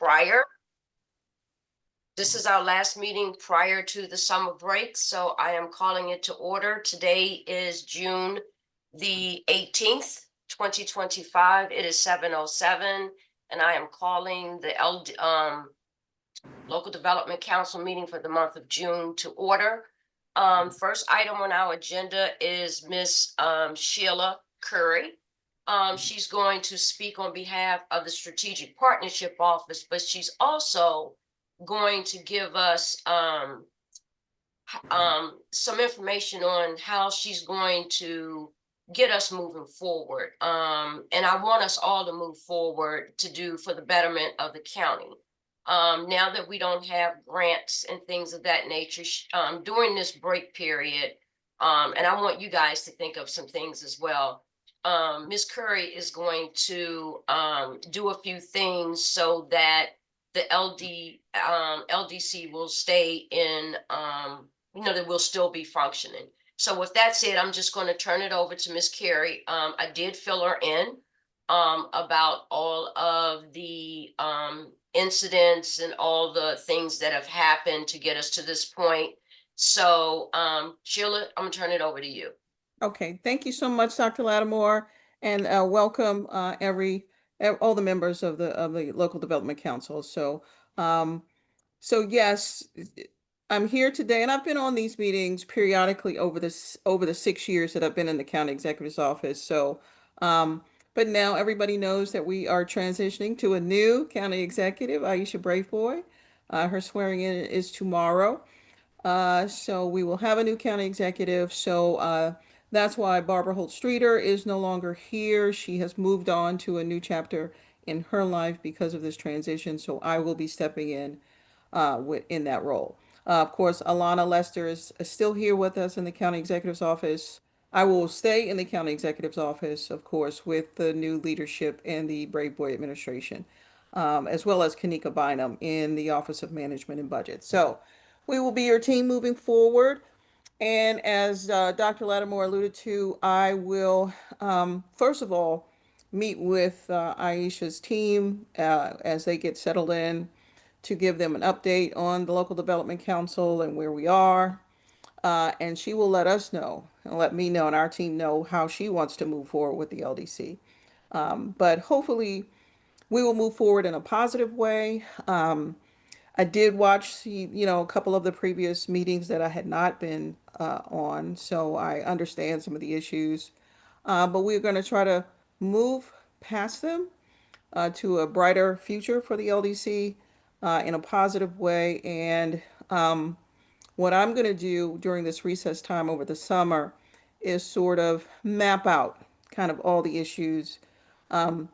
prior. This is our last meeting prior to the summer break, so I am calling it to order. Today is June the 18th, 2025. It is 7:07, and I am calling the Local Development Council meeting for the month of June to order. First item on our agenda is Miss Sheila Curry. She's going to speak on behalf of the Strategic Partnership Office, but she's also going to give us some information on how she's going to get us moving forward. And I want us all to move forward to do for the betterment of the county. Now that we don't have grants and things of that nature, during this break period, and I want you guys to think of some things as well. Ms. Curry is going to do a few things so that the LDC will stay in, that will still be functioning. So with that said, I'm just going to turn it over to Ms. Carey. I did fill her in about all of the incidents and all the things that have happened to get us to this point. So Sheila, I'm gonna turn it over to you. Okay, thank you so much, Dr. Lattimore, and welcome all the members of the Local Development Council. Um, so yes, I'm here today, and I've been on these meetings periodically over the 6 years that I've been in the county executive's office. Um, but now everybody knows that we are transitioning to a new county executive, Aisha Braveboy. Her swearing in is tomorrow. So we will have a new county executive. That's why Barbara Holt Streeter is no longer here. She has moved on to a new chapter in her life because of this transition. So I will be stepping in in that role. Of course, Alana Lester is still here with us in the county executive's office. I will stay in the county executive's office, of course, with the new leadership in the Brave Boy administration, as well as Kanika Bynum in the Office of Management and Budget. So we will be your team moving forward. And as Dr. Lattimore alluded to, I will, first of all, meet with Aisha's team as they get settled in to give them an update on the Local Development Council and where we are. And she will let us know and let me know and our team know how she wants to move forward with the LDC. But hopefully, we will move forward in a positive way. I did watch, a couple of the previous meetings that I had not been on, so I understand some of the issues. But we're going to try to move past them to a brighter future for the LDC in a positive way. And what I'm going to do during this recess time over the summer is sort of map out kind of all the issues and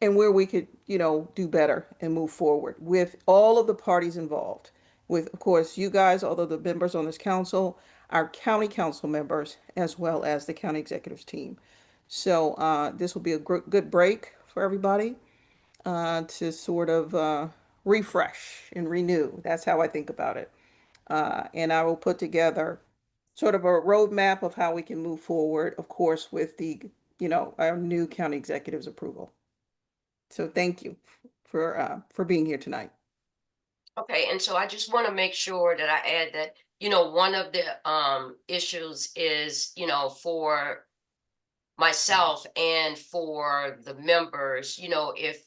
where we could, do better and move forward with all of the parties involved. With, of course, you guys, although the members on this council, our county council members, as well as the county executives team. So this will be a good break for everybody to sort of refresh and renew. That's how I think about it. And I will put together sort of a roadmap of how we can move forward, of course, with our new county executive's approval. So thank you for being here tonight. Okay, and so I just want to make sure that I add that, one of the issues is, for myself and for the members, if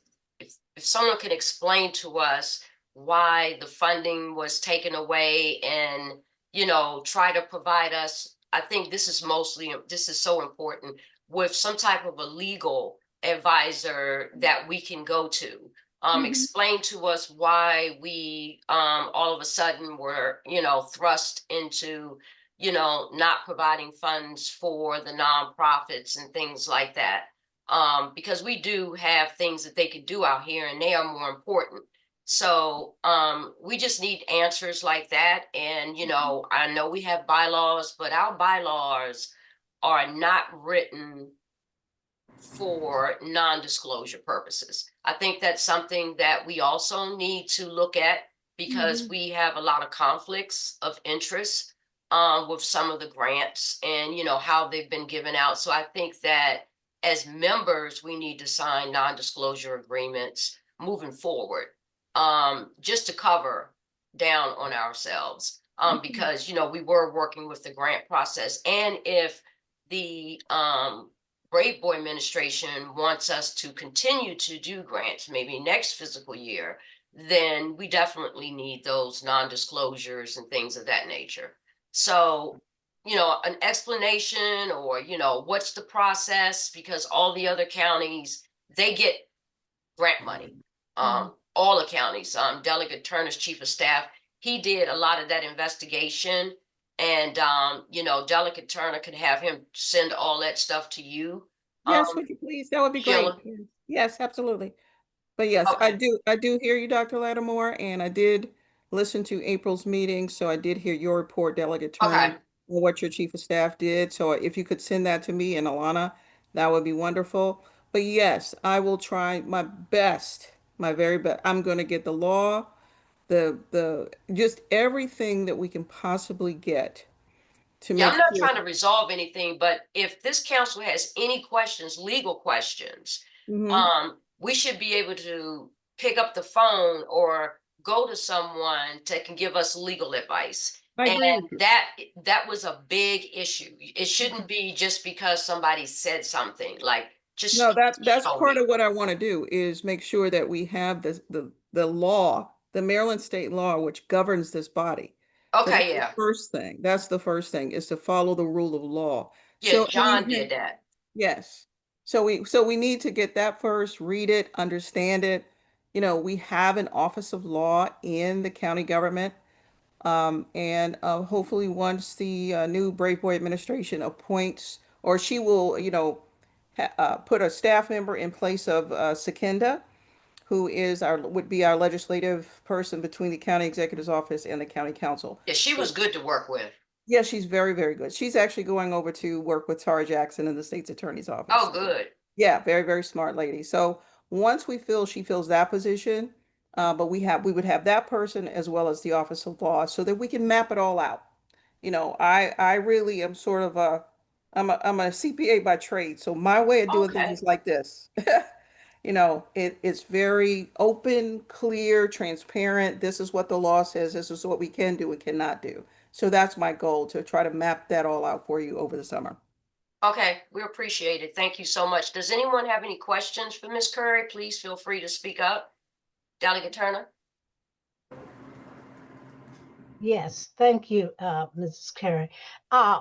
someone can explain to us why the funding was taken away and, try to provide us, I think this is so important, with some type of a legal advisor that we can go to. Explain to us why we all of a sudden were, thrust into, not providing funds for the nonprofits and things like that. Because we do have things that they could do out here and they are more important. So we just need answers like that. And, I know we have bylaws, but our bylaws are not written for non-disclosure purposes. I think that's something that we also need to look at because we have a lot of conflicts of interest with some of the grants and how they've been given out. So I think that as members, we need to sign non-disclosure agreements moving forward, just to cover down on ourselves. Mhm. Because, we were working with the grant process. And if the Brave Boy administration wants us to continue to do grants, maybe next fiscal year, then we definitely need those non-disclosures and things of that nature. So, an explanation, or, what's the process, because all the other counties, they get grant money. Mhm. All the counties, Delegate Turner's chief of staff, he did a lot of that investigation. And, Delegate Turner could have him send all that stuff to you, Yes, um, would you please? That would be great. Sheila. Yes, yes, absolutely. But yes, Okay. I do hear you, Dr. Lattimore, and I did listen to April's meeting, so I did hear your report, Delegate Okay. Turner, and what your chief of staff did. So if you could send that to me and Alana, that would be wonderful. But yes, I will try my best, my very best. I'm going to get the law, the just everything that we can possibly get to Yeah, make I'm not sure. trying to resolve anything, but if this council has any questions, legal questions, Mhm. we should be able to pick up the phone or go to someone that can give us legal advice. I And agree with you. that was a big issue. It shouldn't Mhm. be just because somebody said something. Like, No, just that's show part me. of what I want to do is make sure that we have the law, the Maryland state law, which governs this body. So that's Okay, the yeah. first thing. That's the first thing is to follow the rule of law. Yeah, So we John did that. yes. So we need to get that first, read it, understand it. We have an office of law in the county government. And hopefully once the new Brave Boy administration appoints, or she will, put a staff member in place of Sakenda, who would be our legislative person between the county executive's office and the county council. Yeah, she was good to work with. Yeah, she's very, very good. She's actually going over to work with Tara Jackson in the state's attorney's office. Oh, good. Yeah, very, very smart lady. So once she fills that position, but we would have that person as well as the Office of Law so that we can map it all out. I really am sort of I'm a CPA by trade, so my way of doing things Okay. is like this. It's very open, clear, transparent. This is what the law says. This is what we can do and cannot do. So that's my goal, to try to map that all out for you over the summer. Okay, we appreciate it. Thank you so much. Does anyone have any questions for Ms. Curry? Please feel free to speak up. Delegate Turner? Yes, thank you, Mrs. Carey. Uh,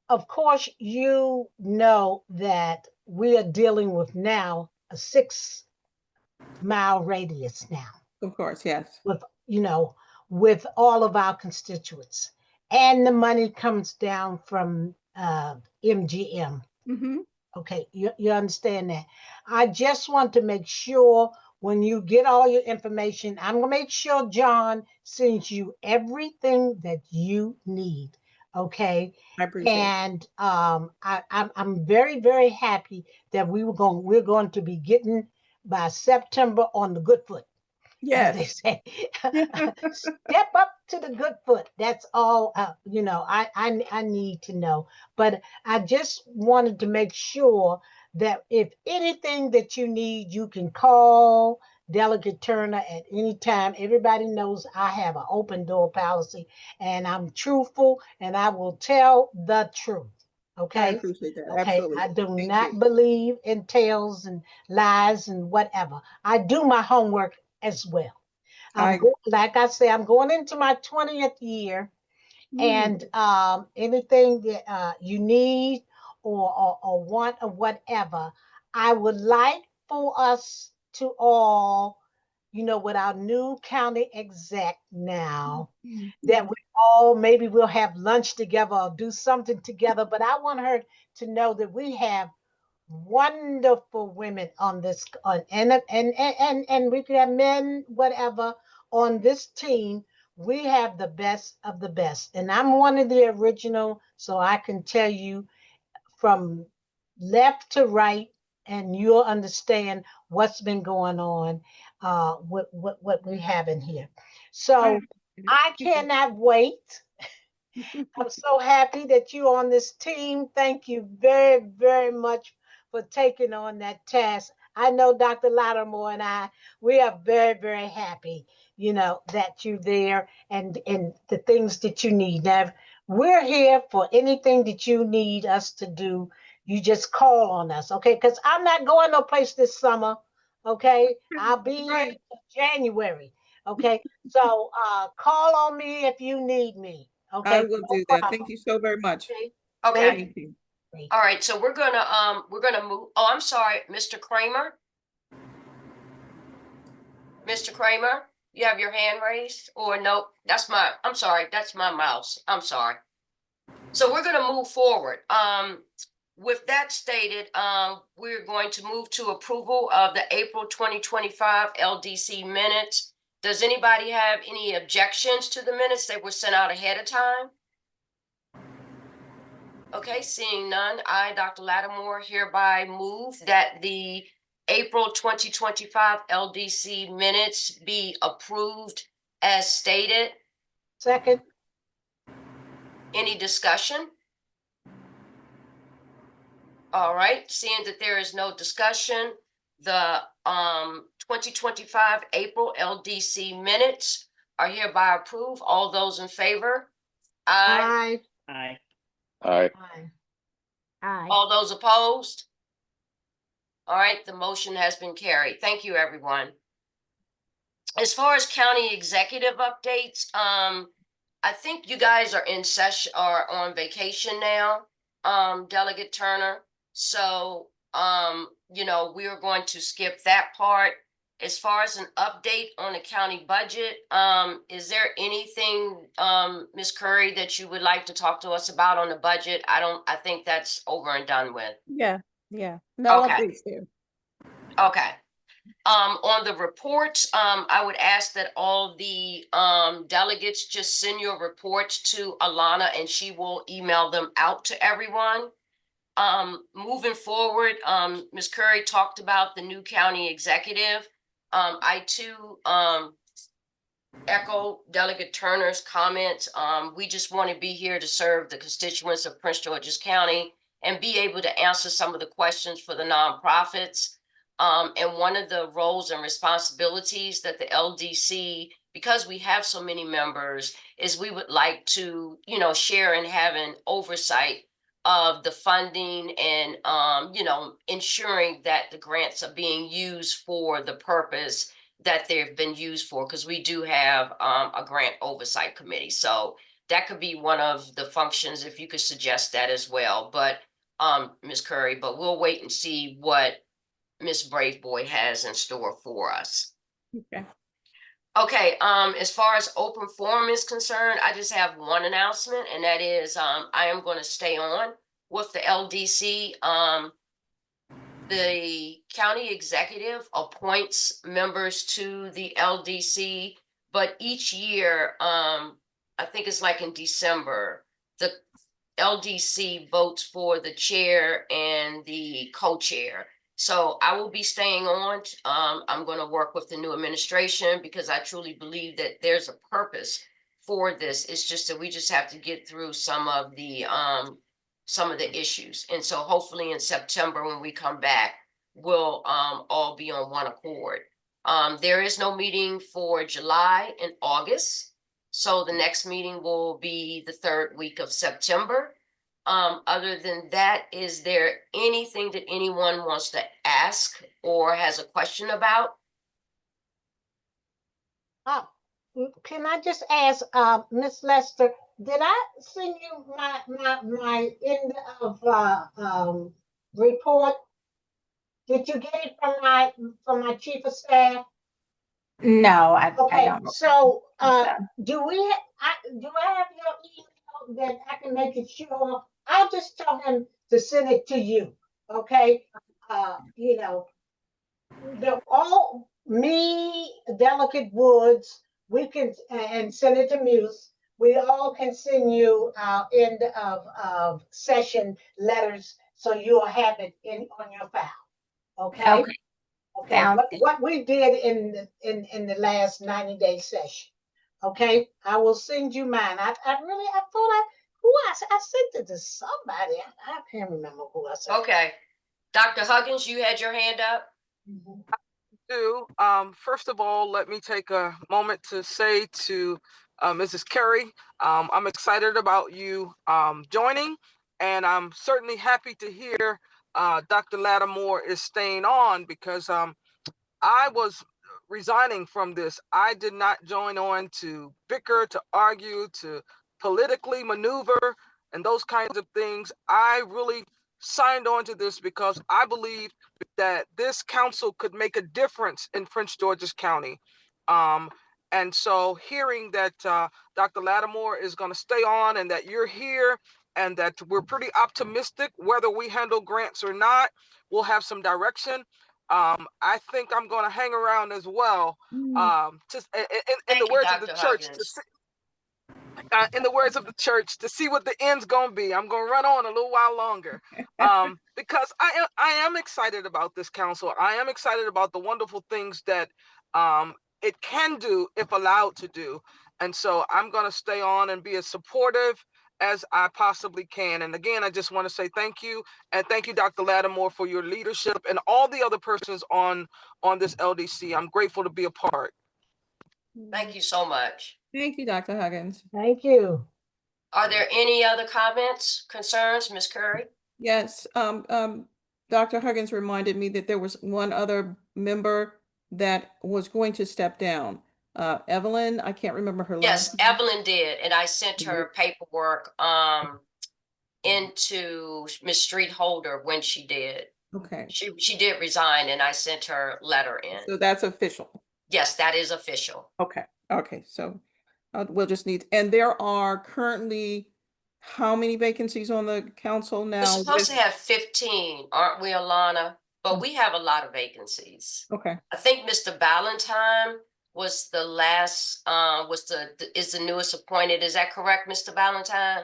of course, you know that we are dealing with now a 6 mile radius now Of course, yes. with, with all of our constituents. And the money comes down from MGM. Hmm. Okay, you understand that. I just want to make sure when you get all your information, I'm gonna make sure John sends you everything that you need. Okay. I appreciate it. And I'm very, very happy that we're going to be getting by September on the good foot, as they Yes. say. Step up to the good foot. That's all. I need to know. But I just wanted to make sure that if anything that you need, you can call Delegate Turner at any time. Everybody knows I have an open door policy, and I'm truthful, and I will tell the truth. I Okay. appreciate that. Okay, Absolutely. I do Thank not you. believe in tales and lies and whatever. I do my homework as well. I Like I say, I'm going into my 20th year, mm, and anything that you need or want or whatever, I would like for us to all, with our new county exec now, that yes. we all maybe we'll have lunch together or do something together. But I want her to know that we have wonderful women on this and we could have men whatever on this team. We have the best of the best, and I'm one of the original, so I can tell you from left to right, and you'll understand what's been going on with what we have in here. I So appreciate I it. cannot wait. I'm so happy that you're on this team. Thank you very, very much for taking on that task. I know Dr. Lattimore and we are very, very happy, that you're there and the things that you need. Now, we're here for anything that you need us to do. You just call on us, okay? Because I'm not going no place this summer, okay? I'll be here Right. till January, okay? So call on me if you need me, I okay? will No do that. Thank problem, you so very much. okay? Thank Okay. Thank you. you. All right. So we're gonna move. Oh, I'm sorry, Mr. Kramer. Mr. Kramer, you have your hand raised, or no? I'm sorry, that's my mouse. I'm sorry. So we're going to move forward. With that stated, we're going to move to approval of the April 2025 LDC minutes. Does anybody have any objections to the minutes that were sent out ahead of time? Okay, seeing none, I, Dr. Lattimore, hereby move that the April 2025 LDC minutes be approved as stated. Second. Any discussion? All right, seeing that there is no discussion, the 2025 April LDC minutes are hereby approved. All those in favor? Aye. Aye. Aye. Aye. Aye. Aye. All those opposed? All right, the motion has been carried. Thank you, everyone. As far as county executive updates, I think you guys are in session or on vacation now, Delegate Turner. So, we are going to skip that part. As far as an update on the county budget, is there anything, Ms. Curry, that you would like to talk to us about on the budget? I think that's over and done with. Yeah, yeah. No Okay. updates there. Okay. On the reports, I would ask that all the delegates just send your reports to Alana and she will email them out to everyone. Moving forward, Ms. Curry talked about the new county executive. I too echo Delegate Turner's comments. We just want to be here to serve the constituents of Prince George's County and be able to answer some of the questions for the nonprofits. And one of the roles and responsibilities that the LDC, because we have so many members, is we would like to, share and have an oversight of the funding and, ensuring that the grants are being used for the purpose that they've been used for, because we do have a grant oversight committee. So that could be one of the functions, if you could suggest that as well. But Ms. Curry, but we'll wait and see what Ms. Braveboy has in store for us. Okay. Okay, as far as open forum is concerned, I just have one announcement, and that is I am going to stay on with the LDC. The county executive appoints members to the LDC, but each year, I think it's like in December, the LDC votes for the chair and the co-chair. So I will be staying on. I'm going to work with the new administration because I truly believe that there's a purpose for this. It's just that we just have to get through some of the issues. And so hopefully in September, when we come back, we'll all be on one accord. There is no meeting for July and August. So the next meeting will be the third week of September. Other than that, is there anything that anyone wants to ask or has a question about? Oh, can I just ask, Miss Lester, did I send you my end of report? Did you get it from my chief of staff? No, I Okay, don't. so So, do I have your email that I can make it sure? I'll just tell him to send it to you. Okay, all me, Delicate Woods, we can, and Senator Muse, we all can send you our end of session letters so you'll have it on your file. Okay? okay, Okay. sounds What, good. what we did in the last 90-day session. Okay, I will send you mine. I thought I sent it to somebody. I can't remember who I sent. Okay. Dr. Huggins, you had your hand up? First of all, let me take a moment to say to Mrs. Carey, I'm excited about you joining, and I'm certainly happy to hear Dr. Lattimore is staying on because I was resigning from this. I did not join on to bicker, to argue, to politically maneuver, and those kinds of things. I really signed on to this because I believe that this council could make a difference in Prince George's County. Um, and so hearing that Dr. Lattimore is going to stay on and that you're here and that we're pretty optimistic, whether we handle grants or not, we'll have some direction. I think I'm going to hang around as well. Just in the Thank you, words of the Dr. church, Huggins. in the words of the church, to see what the end's going to be. I'm going to run on a little while longer because I am excited about this council. I am excited about the wonderful things that it can do if allowed to do. And so I'm going to stay on and be as supportive as I possibly can. And again, I just want to say thank you. And thank you, Dr. Lattimore, for your leadership and all the other persons on this LDC. I'm grateful to be a part. Thank you so much. Thank you, Dr. Huggins. Thank you. Are there any other comments, concerns, Ms. Curry? Yes, Dr. Huggins reminded me that there was one other member that was going to step down. Evelyn, I can't remember her Yes, last name. Evelyn did, and I sent her paperwork into Ms. Street Holder when she did. Okay, She did resign, and I sent her letter in. so that's official. Yes, that is official. Okay, so we'll just need, and there are currently how many vacancies on the council We're now? supposed to have 15, aren't we, Alana? But we have a lot of vacancies. Okay, I think Mr. Ballantyne was the last, is the newest appointed. Is that correct, Mr. Ballantyne?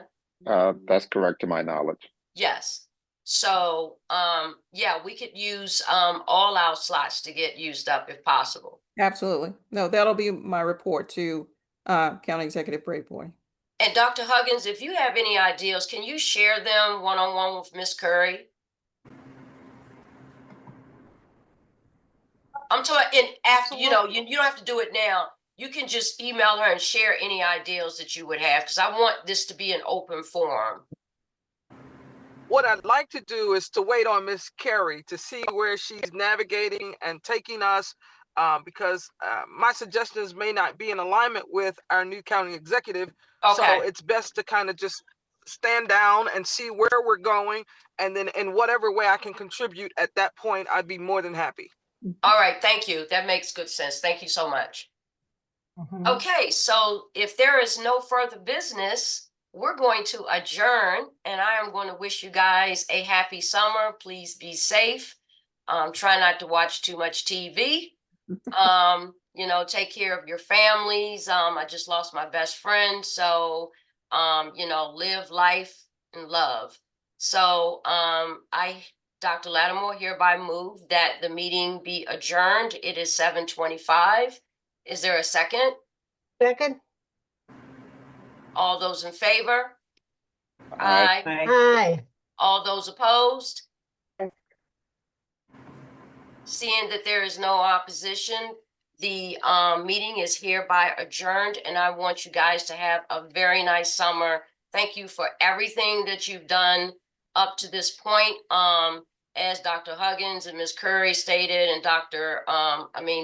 That's correct to my knowledge. Yes. So, yeah, we could use all our slots to get used up if possible. absolutely. No, that'll be my report to County Executive Braithwaite. And Dr. Huggins, if you have any ideas, can you share them one-on-one with Ms. Curry? I'm talking after, you don't have to do it now. You can just email her and share any ideas that you would have, because I want this to be an open forum. What I'd like to do is to wait on Miss Carey to see where she's navigating and taking us, because my suggestions may not be in alignment with our new county executive. Okay. So it's best to kind of just stand down and see where we're going. And then in whatever way I can contribute at that point, I'd be more than happy. All right. Thank you. That makes good sense. Thank you so much. Okay. So if there is no further business, we're going to adjourn, and I am going to wish you guys a happy summer. Please be safe. Try not to watch too much TV. Take care of your families. I just lost my best friend. So, live life and love. So, Dr. Lattimore, hereby move that the meeting be adjourned. It is 7:25. Is there a second? Second? All those in favor? Aye. Aye. All those opposed? Seeing that there is no opposition, the meeting is hereby adjourned, and I want you guys to have a very nice summer. Thank you for everything that you've done up to this point. As Dr. Huggins and Ms. Curry stated, and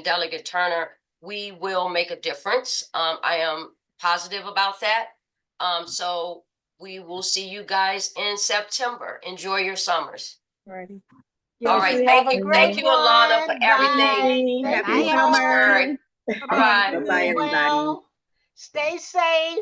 Delegate Turner, we will make a difference. I am positive about that. So we will see you guys in September. Enjoy your summers. Alrighty. All right, Have a thank great you, Alana, for one. everything. Bye. Happy Thank you Ms. summer. Curry. all. Bye. You Bye-bye, as everybody. well. Stay safe.